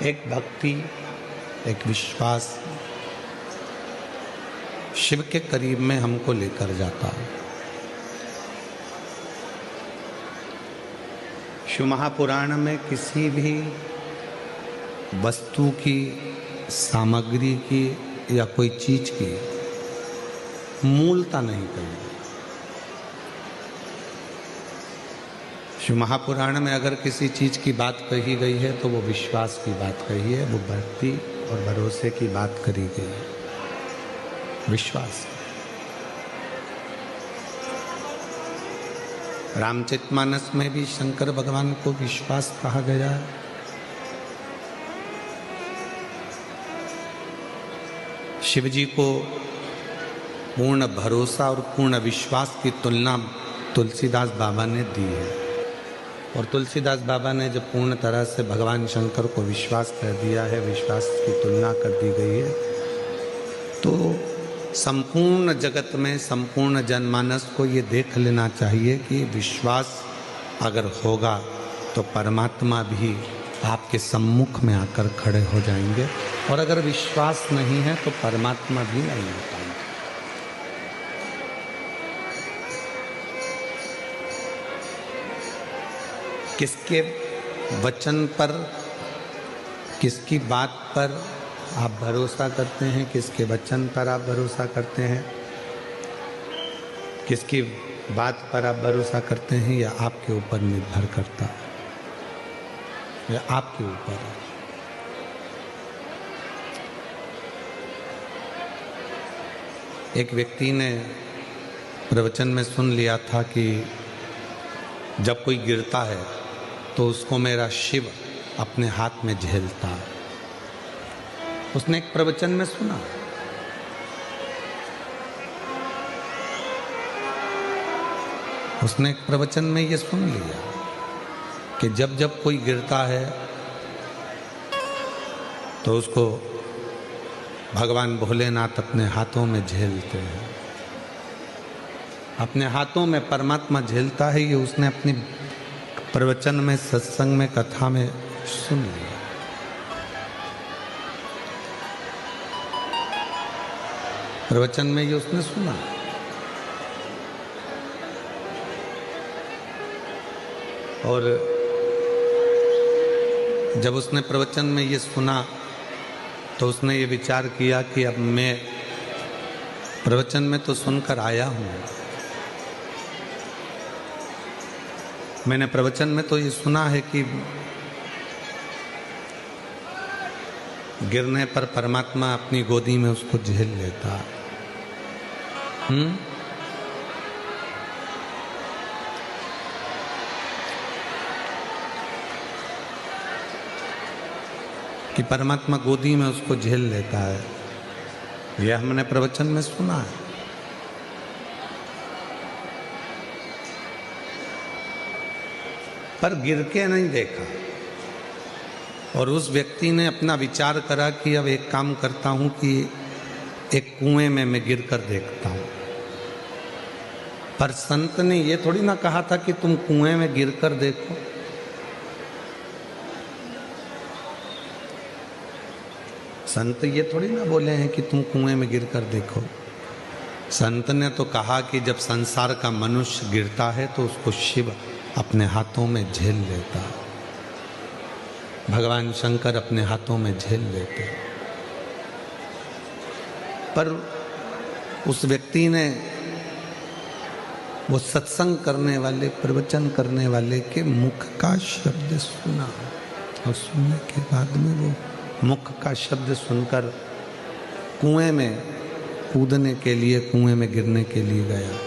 एक भक्ति, एक विश्वास शिव के करीब में हमको लेकर जाता है। शिव महापुराण में किसी भी वस्तु की, सामग्री की या कोई चीज की मूलता नहीं कही। शिव महापुराण में अगर किसी चीज की बात कही गई है तो वो विश्वास की बात कही है, वो भक्ति और भरोसे की बात करी गई है। विश्वास। रामचरितमानस में भी शंकर भगवान को विश्वास कहा गया है। शिव जी को पूर्ण भरोसा और पूर्ण विश्वास की तुलना तुलसीदास बाबा ने दी है। और तुलसीदास बाबा ने जब पूर्ण तरह से भगवान शंकर को विश्वास कर दिया है, विश्वास की तुलना कर दी गई है, तो संपूर्ण जगत में, संपूर्ण जनमानस को ये देख लेना चाहिए कि विश्वास अगर होगा तो परमात्मा भी आपके सम्मुख में आकर खड़े हो जाएंगे, और अगर विश्वास नहीं है तो परमात्मा भी नहीं हो पाएंगे। किसके वचन पर, किसकी बात पर आप भरोसा करते हैं, किसके वचन पर आप भरोसा करते हैं, किसकी बात पर आप भरोसा करते हैं, या आपके ऊपर निर्भर करता है, या आपके ऊपर है। एक व्यक्ति ने प्रवचन में सुन लिया था कि जब कोई गिरता है तो उसको मेरा शिव अपने हाथ में झेलता है। उसने एक प्रवचन में सुना। उसने एक प्रवचन में ये सुन लिया कि जब जब कोई गिरता है तो उसको भगवान भोलेनाथ अपने हाथों में झेलते हैं। अपने हाथों में परमात्मा झेलता है, ये उसने अपनी प्रवचन में, सत्संग में, कथा में सुन लिया। प्रवचन में ये उसने सुना। और जब उसने प्रवचन में ये सुना तो उसने ये विचार किया कि अब मैं प्रवचन में तो सुनकर आया हूँ, मैंने प्रवचन में तो ये सुना है कि गिरने पर परमात्मा अपनी गोदी में उसको झेल लेता। कि परमात्मा गोदी में उसको झेल लेता है, यह हमने प्रवचन में सुना है। पर गिर के नहीं देखा। और उस व्यक्ति ने अपना विचार करा कि अब एक काम करता हूं कि एक कुएं में मैं गिर कर देखता हूं। पर संत ने ये थोड़ी ना कहा था कि तुम कुएं में गिर कर देखो। संत ये थोड़ी ना बोले हैं कि तुम कुएं में गिर कर देखो। संत ने तो कहा कि जब संसार का मनुष्य गिरता है तो उसको शिव अपने हाथों में झेल लेता, भगवान शंकर अपने हाथों में झेल लेते। पर उस व्यक्ति ने वो सत्संग करने वाले, प्रवचन करने वाले के मुख का शब्द सुना, और सुनने के बाद में वो मुख का शब्द सुनकर कुएं में कूदने के लिए, कुएं में गिरने के लिए गया।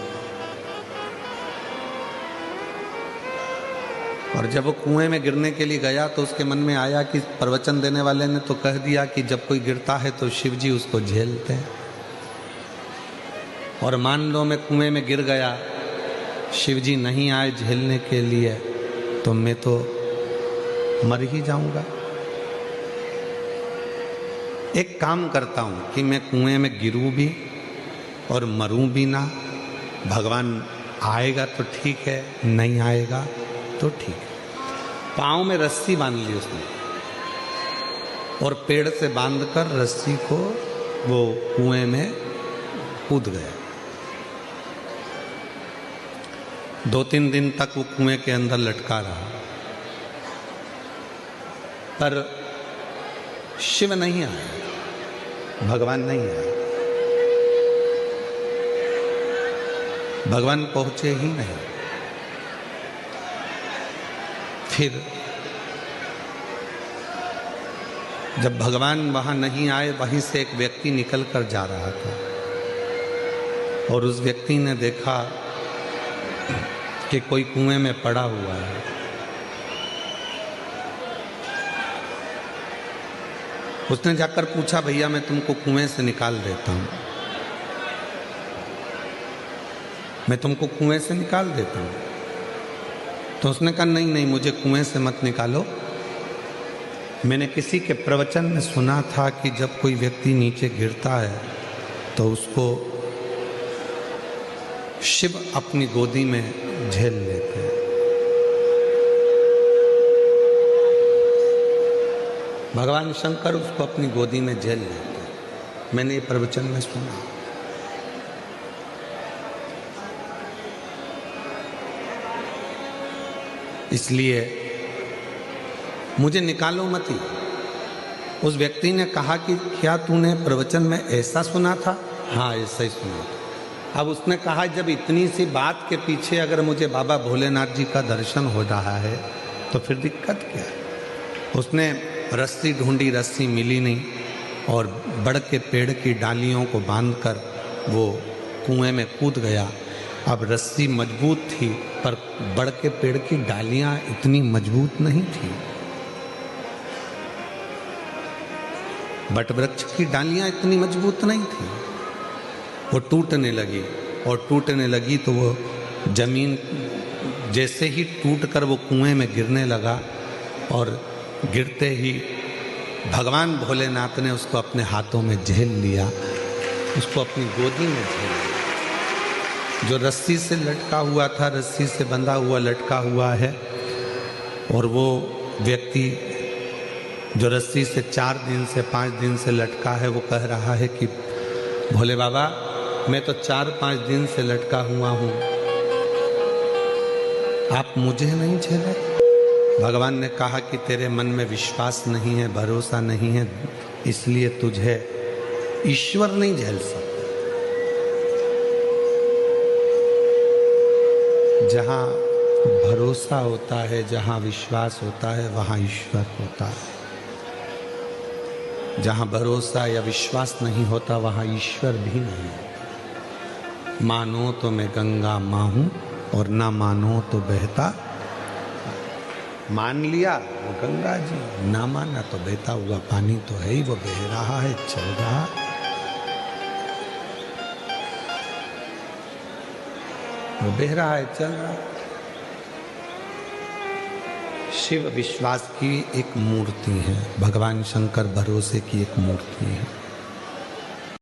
और जब वो कुएं में गिरने के लिए गया तो उसके मन में आया कि प्रवचन देने वाले ने तो कह दिया कि जब कोई गिरता है तो शिव जी उसको झेलते हैं, और मान लो मैं कुएं में गिर गया, शिव जी नहीं आए झेलने के लिए, तो मैं तो मर ही जाऊंगा। एक काम करता हूं कि मैं कुएं में गिरूं भी और मरूं भी ना। भगवान आएगा तो ठीक है, नहीं आएगा तो ठीक है। पाँव में रस्सी बांध ली उसने, और पेड़ से बांधकर रस्सी को वो कुएं में कूद गया। 2-3 दिन तक वो कुएं के अंदर लटका रहा, पर शिव नहीं आया, भगवान नहीं आया, भगवान पहुंचे ही नहीं। फिर जब भगवान वहां नहीं आए, वहीं से एक व्यक्ति निकल कर जा रहा था और उस व्यक्ति ने देखा कि कोई कुएं में पड़ा हुआ है। उसने जाकर पूछा, भैया मैं तुमको कुएं से निकाल देता हूं, मैं तुमको कुएं से निकाल देता हूं। तो उसने कहा, नहीं नहीं, मुझे कुएं से मत निकालो। मैंने किसी के प्रवचन में सुना था कि जब कोई व्यक्ति नीचे गिरता है तो उसको शिव अपनी गोदी में झेल लेते हैं। भगवान शंकर उसको अपनी गोदी में झेल लेते हैं। मैंने ये प्रवचन में सुना। इसलिए मुझे निकालो मत ही। उस व्यक्ति ने कहा कि क्या तूने प्रवचन में ऐसा सुना था? हाँ, ऐसा ही सुना था। अब उसने कहा, जब इतनी सी बात के पीछे अगर मुझे बाबा भोलेनाथ जी का दर्शन हो रहा है तो फिर दिक्कत क्या है? उसने रस्सी ढूंढी, रस्सी मिली नहीं और बड़ के पेड़ की डालियों को बांधकर वो कुएं में कूद गया। अब रस्सी मजबूत थी पर बड़ के पेड़ की डालियां इतनी मजबूत नहीं थी। बट वृक्ष की डालियां इतनी मजबूत नहीं थी। वो टूटने लगी और टूटने लगी तो वो जमीन जैसे ही टूटकर वो कुएं में गिरने लगा और गिरते ही भगवान भोलेनाथ ने उसको अपने हाथों में झेल लिया, उसको अपनी गोदी में झेल लिया। जो रस्सी से लटका हुआ था, रस्सी से बंधा हुआ लटका हुआ है, और वो व्यक्ति जो रस्सी से 4 दिन से 5 दिन से लटका है, वो कह रहा है कि भोले बाबा मैं तो 4-5 दिन से लटका हुआ हूँ, आप मुझे नहीं झेले? भगवान ने कहा कि तेरे मन में विश्वास नहीं है, भरोसा नहीं है, इसलिए तुझे ईश्वर नहीं झेल सकता। जहाँ भरोसा होता है, जहाँ विश्वास होता है, वहाँ ईश्वर होता है। जहाँ भरोसा या विश्वास नहीं होता, वहाँ ईश्वर भी नहीं होता। मानो तो मैं गंगा माँ हूँ और ना मानो तो बहता। मान लिया वो गंगा जी, ना माना तो बहता हुआ पानी तो है ही, वो बह रहा है, चल रहा। वो बह रहा है, चल रहा। शिव विश्वास की एक मूर्ति है, भगवान शंकर भरोसे की एक मूर्ति है।